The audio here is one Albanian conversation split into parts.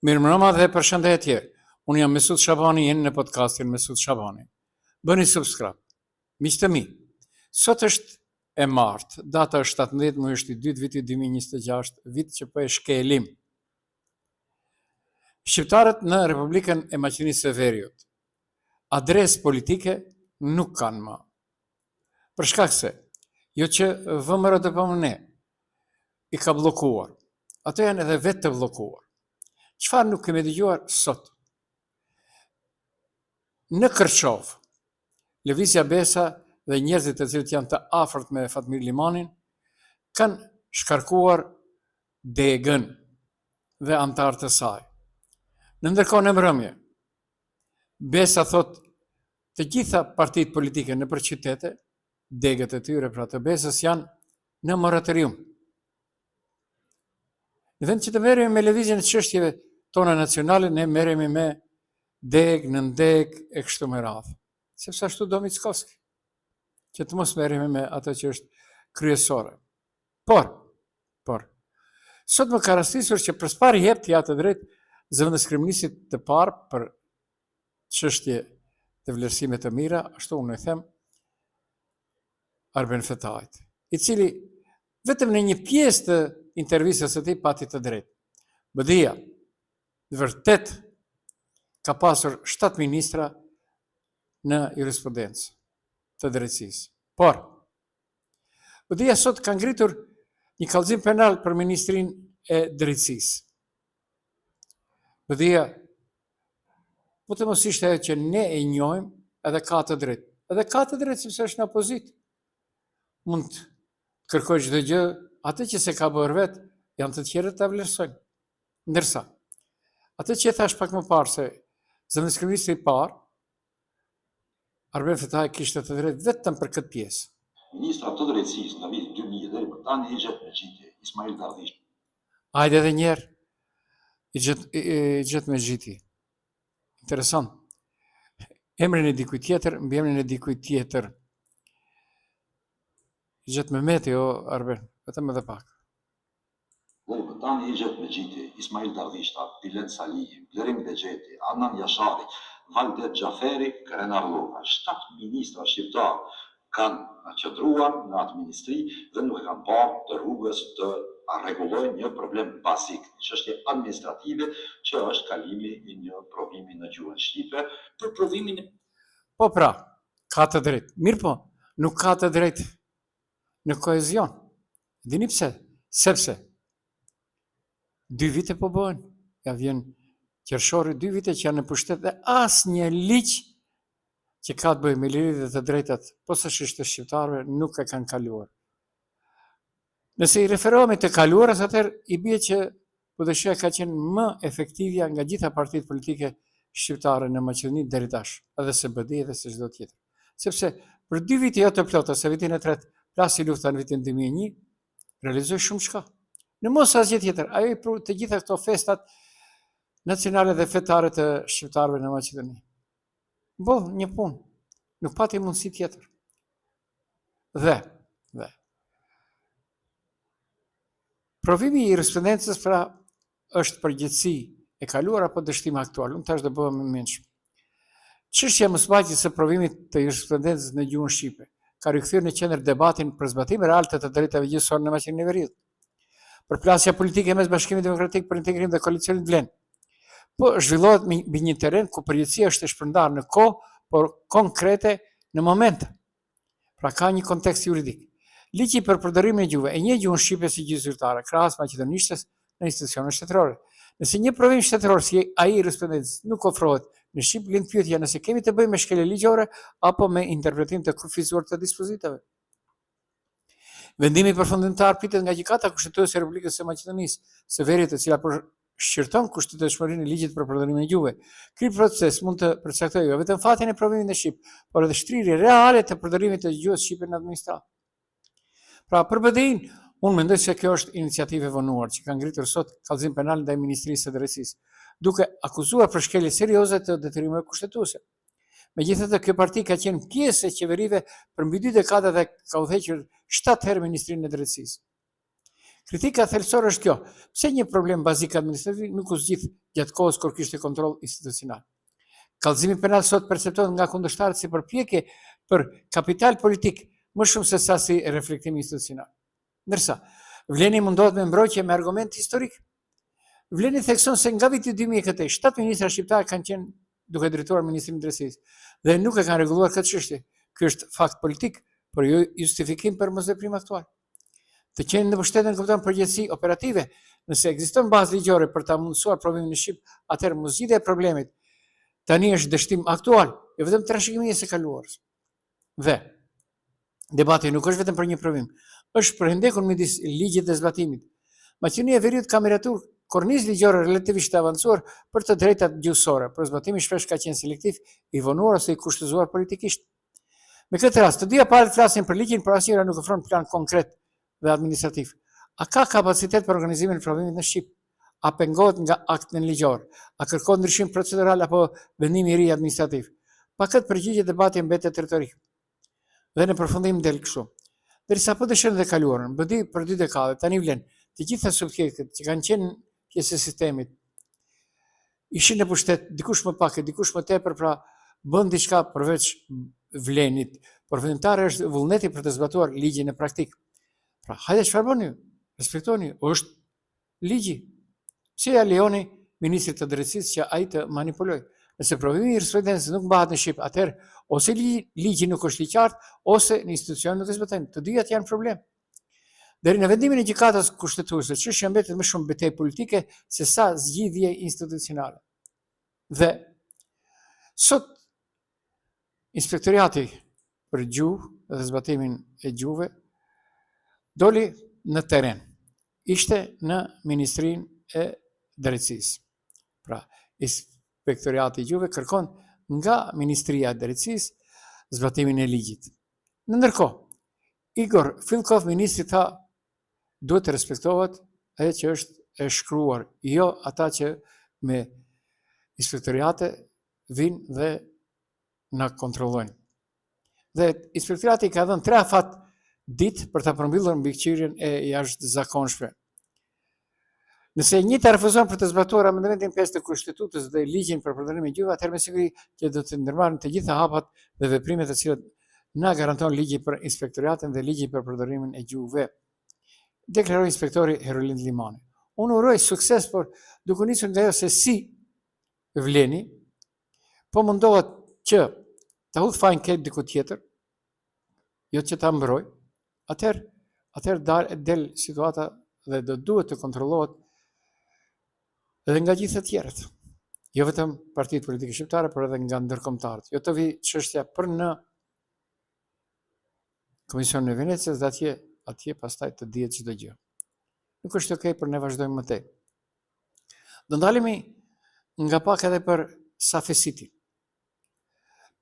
Mirëmbrëma dhe përshëndetje. Unë jam Mesut Shabani, jeni në podcastin Mesut Shabani. Bëni subscribe. Miq të mi, sot është e martë, data është 17 muaj 2 viti 2026, vit që po e shkelim. Shqiptarët në Republikën e Maqedonisë së Veriut adresë politike nuk kanë më. Për shkak se jo që VMRDP-ne i ka bllokuar, ato janë edhe vetë të bllokuar. Çfarë nuk kemi dëgjuar sot? Në Kërçov, Lëvizja Besa dhe njerëzit të cilët janë të afërt me Fatmir Limanin kanë shkarkuar degën dhe antarët e saj. Në ndërkohë në mbrëmje, Besa thot të gjitha partitë politike nëpër qytete, degët e tyre pra të Besës janë në moratorium. Në vend që të merremi me lëvizjen e çështjeve tona nacionale, ne merremi me deg, nëndeg e kështu me radhë. Sepse ashtu do Mickovski, që të mos merremi me ato që është kryesore. Por, sot më ka rastisur që përspari jep t'ja të drejt zëvendëskryeministit të parë për çështje të vlerësime të mira, ashtu unë e them, Arben Fetajt, i cili vetëm në një pjesë të intervistës së tij pati të drejtë. BDI-ja vërtet ka pasur 7 ministra në jurisprudencë të drejtësisë. Por, BDI-ja sot ka ngritur një kallëzim penal për Ministrinë e Drejtësisë. BDI-ja, po të mos ishte ajo që ne e njohim, edhe ka të drejtë. Edhe ka të drejtë sepse është në opozitë. Mund të kërkoj çdo gjë, atë që se ka bërë vetë, janë të tjerët ta vlerësojnë. Ndërsa, atë që e thash pak më parë se zëvendëskryeministri i parë, Arben Fetaj kishte të drejtë vetëm për këtë pjesë. Ministra të drejtësisë në vitin 2000 deri më tani i gjet me gjitje Ismail Dardish. Hajde edhe një herë i gjet me gjitje. Interesant. Emrin e dikujt tjetër, mbi emrin e dikujt tjetër. I gjet me meti o Arben, vetëm edhe pak. Deri më tani i gjet me gjitje Ismail Dardishta, Bilen Salihi, Blerim Bexheti, Adnan Jashari, Valdet Xhaferi, Krenar Lloka. 7 ministra shqiptar kanë qëndruar në atë ministri dhe nuk e kanë parë të rrugës të rregullojnë një problem bazik, një çështje administrative që është kalimi i një provimi në gjuhën shqipe për provimin. Po pra, ka të drejtë. Mirë po, nuk ka të drejtë në kohezion. Dini pse? Sepse 2 vite po bëhen. Ja vjen qershori, 2 vite që janë në pushtet dhe asnjë ligj që ka të bëjë me liritë dhe të drejtat posaçërisht të shqiptarëve nuk e kanë kaluar. Nëse i referohemi të kaluarës, atëherë i bie që PDSH ka qenë më efektivja nga gjitha partitë politike shqiptare në Maqedoni deri tash, edhe se BDI edhe se çdo tjetër. Sepse për 2 vite jo të plota, se vitin e tretë plasi lufta në vitin 2001, realizoi shumë çka. Në mos asgjë tjetër, ajo i pru të gjitha këto festat nacionale dhe fetare të shqiptarëve në Maqedoni. Boll një punë, nuk pati mundësi tjetër. Dhe provimi i jurisprudencës pra është përgjithësi e kaluar apo dështim aktual. Unë tash do bëhem më mençur. Çështja e mosmbajtjes së provimit të jurisprudencës në gjuhën shqipe ka rikthyer në qendër debatin për zbatim real të drejtave gjithësore në Maqedoninë e Veriut. Përplasja politike mes Bashkimit Demokratik për Integrim dhe Koalicionit Vlen. Po zhvillohet mbi një terren ku përgjithësia është e shpërndarë në kohë, por konkrete në momente. Pra ka një kontekst juridik. Ligji për përdorimin e gjuhëve e një gjuhën shqipe si gjuhë zyrtare, krahas maqedonishtes në institucionet shtetërore. Nëse një provim shtetëror si ai i jurisprudencës nuk ofrohet në shqip, lind pyetja nëse kemi të bëjmë me shkelje ligjore apo me interpretim të kufizuar të dispozitave. Vendimi përfundimtar pritet nga gjykata kushtetuese e Republikës së Maqedonisë së Veriut, e cila shqyrton kushtetueshmërinë e ligjit për përdorimin e gjuhëve. Ky proces mund të përcaktojë jo vetëm fatin e provimit në shqip, por edhe shtrirje reale të përdorimit të gjuhës shqipe në administratë. Pra për BDI-n, unë mendoj se kjo është iniciativë e vonuar që ka ngritur sot kallëzim penal ndaj Ministrisë së Drejtësisë, duke akuzuar për shkelje serioze të detyrimeve kushtetuese. Megjithatë, kjo parti ka qenë pjesë e qeverive për mbi 2 dekada dhe ka udhëhequr 7 herë Ministrinë e Drejtësisë. Kritika thelbësore është kjo: pse një problem bazik administrativ nuk u zgjidh gjatë kohës kur kishte kontroll institucional? Kallëzimi penal sot perceptohet nga kundërshtarët si përpjekje për kapital politik më shumë se sa si reflektim institucional. Ndërsa Vleni mundohet me mbrojtje me argument historik. Vleni thekson se nga viti 2007, 7 ministra shqiptarë kanë qenë duke drejtuar Ministrinë e Drejtësisë dhe nuk e kanë rregulluar këtë çështje. Ky është fakt politik, por jo justifikim për mosveprim aktual. Të qenë në mbështetjen kupton përgjegjësi operative. Nëse ekziston bazë ligjore për ta mundësuar provimin në Shqip, atëherë mosgjidhja e problemit tani është dështim aktual, jo vetëm trashëgimi i së kaluarës. Dhe debati nuk është vetëm për një provim, është për hendekun midis ligjit dhe zbatimit. Maqedonia e Veriut ka miratur kornizë ligjore relativisht të avancuar për të drejtat gjuhësore, por zbatimi shpesh ka qenë selektiv, i vonuar ose i kushtëzuar politikisht. Me këtë rast, të dyja palët flasin për ligjin, por asnjëra nuk ofron plan konkret dhe administrativ. A ka kapacitet për organizimin e provimit në Shqip? A pengohet nga akti ligjor? A kërkon ndryshim procedural apo vendim i ri administrativ? Pa këtë përgjigje debati mbetet retorik. Dhe në përfundim del kështu: derisa po dëshirën dhe kaluarën, bëdi për 2 dekade, tani vlen të gjitha subjektet që kanë qenë pjesë e sistemit ishin në pushtet, dikush më pak e dikush më tepër, pra bën diçka përveç Vlenit, por vendimtare është vullneti për të zbatuar ligjin në praktik. Pra, hajde çfarë bëni? Respektoni, është ligji. Pse ja lejoni ministrit të drejtësisë që ai të manipulojë? Nëse provimi i jurisprudencës nuk mbahet në Shqip, atëherë ose ligji nuk është i qartë, ose në institucion nuk e zbatojnë. Të dyjat janë problem. Deri në vendimin e gjykatës kushtetuese, çështja mbetet më shumë betejë politike se sa zgjidhje institucionale. Dhe sot Inspektoriati për gjuhë dhe zbatimin e gjuhëve doli në teren. Ishte në Ministrinë e Drejtësisë. Pra, Inspektoriati i gjuhëve kërkon nga Ministria e Drejtësisë zbatimin e ligjit. Në ndërkohë, Igor Filkov, ministri, tha duhet të respektohet ajo që është e shkruar, jo ata që me inspektoriate vinë dhe na kontrollojnë. Dhe inspektorati ka dhënë 3 afat ditë për ta përmbyllur mbikëqyrjen e jashtëzakonshme. Nëse njëta refuzon për të zbatuar amendamentin 5 të Kushtetutës dhe ligjin për përdorimin e gjuhëve, atëherë me siguri që do të ndërmarrin të gjitha hapat dhe veprimet të cilat na garanton ligji për inspektoratin dhe ligji për përdorimin e gjuhëve, deklaroi inspektori Herolind Limani. Unë uroj sukses, por duke nisur nga ajo se si Vleni po mundohet që ta hudh fajin keq diku tjetër, jo që ta mbroj, atëherë del situata dhe do duhet të kontrollohet edhe nga gjithë të tjerët. Jo vetëm partitë politike shqiptare, por edhe nga ndërkombëtarët. Jo të vi çështja për në Komisionin e Venecias dhe atje pastaj të dihet çdo gjë. Nuk është okay, por ne vazhdojmë më tej. Do ndalemi nga pak edhe për Safi City.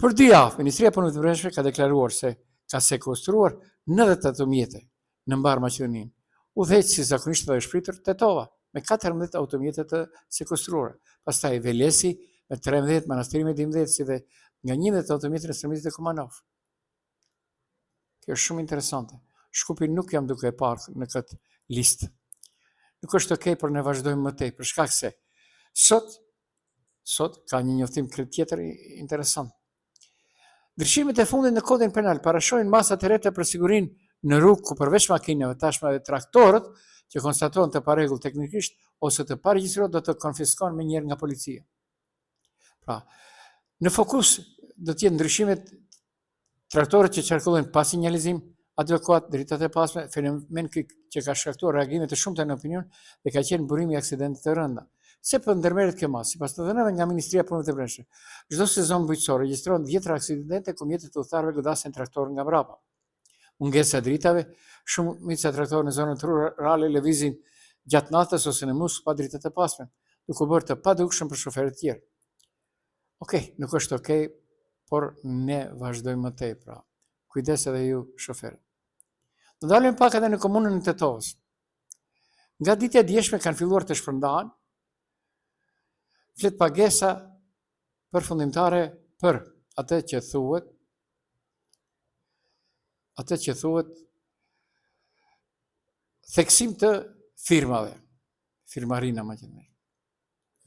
Për 2 javë, Ministria e Punëve të Brendshme ka deklaruar se ka sekuestruar 98 automjete në mbar Maqedoninë. Udhëheqësi zakonisht dhe shpritur tetova me 14 automjete të sekuestruara. Pastaj Velesi me 13, Manastiri me 12, si dhe nga 11 automjete në stërmitetit e Kumanov. Kjo është shumë interesante. Shkupin nuk jam duke e parë në këtë listë. Nuk është okay, por ne vazhdojmë më tej, për shkak se sot ka një njoftim tjetër interesant. Ndryshimet e fundit në kodin penal parashojnë masat e reta për sigurinë në rrugë, ku përveç makinave tashmë edhe traktorët që konstatohen të parregull teknikisht ose të paregjistruar do të konfiskohen më njëherë nga policia. Pra, në fokus do të jetë ndryshimet traktorët që qarkullojnë pa sinjalizim adekuat, dritat e pasme, fenomen që ka shkaktuar reagime të shumta në opinion dhe ka qenë burimi i aksidente të rënda. Se për ndërmerret kjo mas, sipas të dhënave nga Ministria e Punëve të Brendshme, çdo sezon bujqësor regjistrohen 10 aksidente ku mjetet e udhëtarëve godasin traktor nga mbrapa. Mungesa e dritave, shumica e traktorëve në zonat rurale lëvizin gjatë natës ose në musk pa dritat e pasme, duke bërë të padukshëm për shoferët e tjerë. Okej, nuk është okay, por ne vazhdojmë më tej, pra. Kujdes edhe ju shoferët. Do dalim pak edhe në komunën e Tetovës. Nga ditja e djeshme kanë filluar të shpërndahen flet pagesa përfundimtare për atë që theksim të firmave, firmarina më që mirë.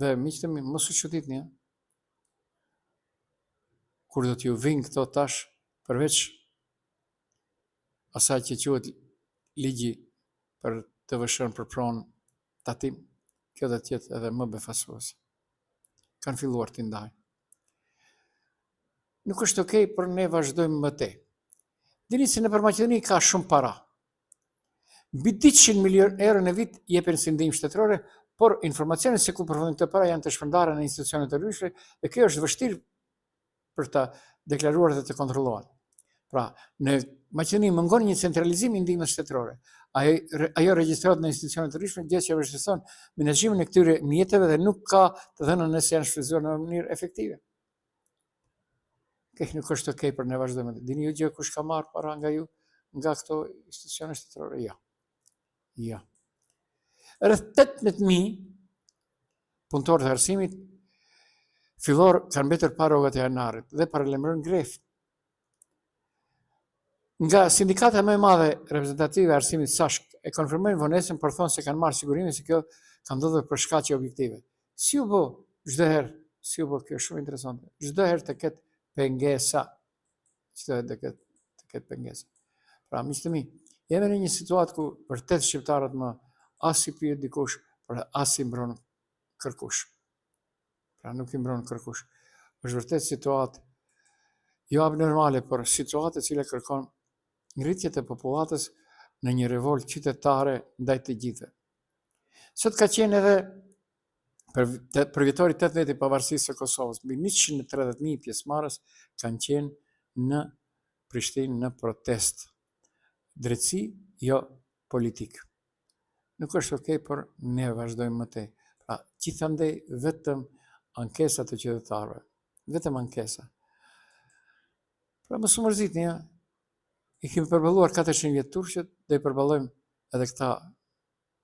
Dhe miqtë mi, mos u çuditni, kur do t'ju vinë këto tash, përveç asaj që quhet ligji për të vëshën për pronë tatim, kjo do t'jetë edhe më befasuese. Kanë filluar t'i ndajnë. Nuk është okej, por ne vazhdojmë më tej. Dini se nëpër Maqedoni ka shumë para. Mbi 200 milion euro në vit jepen si ndihmë shtetërore, por informacionet se ku përfundojnë këto para janë të shpërndarë në institucione të ndryshme dhe kjo është vështirë për ta deklaruar dhe të kontrolluar. Pra, në Maqedoni mungon një centralizim i ndihmës shtetërore. Ajo regjistrohet në institucione të ndryshme, gjë që vështirëson menaxhimin e këtyre mjeteve dhe nuk ka të dhënën nëse janë shfrytzuar në mënyrë efektive. Nuk është okej për ne vazhdojmë. Dini ju gjë kush ka marrë para nga ju, nga këto institucione shtetërore? Jo. Jo. Rreth 18.000 punëtorë të arsimit fillor kanë mbetur para rrogat e janarit dhe paralajmërojnë gref. Nga sindikata më e madhe reprezentative e arsimit SASHK e konfirmojnë vonesën, por thonë se kanë marrë sigurime se kjo ka ndodhur për shkaqe objektive. Si u bë çdo herë, kjo është shumë interesante. Çdo herë të ketë pengesa. Çdo herë të ketë pengesa. Pra, miqtë mi, jemi në një situatë ku vërtet shqiptarët më as i pyet dikush, por as i mbron kërkush. Pra, nuk i mbron kërkush. Është vërtet situatë jo abnormale, por situatë e cila kërkon ngritje të popullatës në një revolt qytetare ndaj të gjithëve. Sot ka qenë edhe për vjetorin 18 i pavarësisë së Kosovës, mbi 130.000 pjesëmarrës kanë qenë në Prishtinë në protestë. Drejtësi, jo politik. Nuk është okej, por ne vazhdojmë më tej. Pra, gjithandej vetëm ankesa të qytetarëve. Vetëm ankesa. Pra, mos u mërzitni, i kemi përballuar 400 vjet turqët dhe i përballojmë edhe këta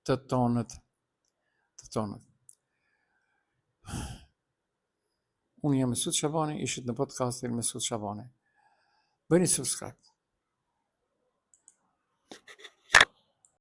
të tonët. Unë jam Mesut Shabani, ishit në podcastin Mesut Shabani. Bëni subscribe.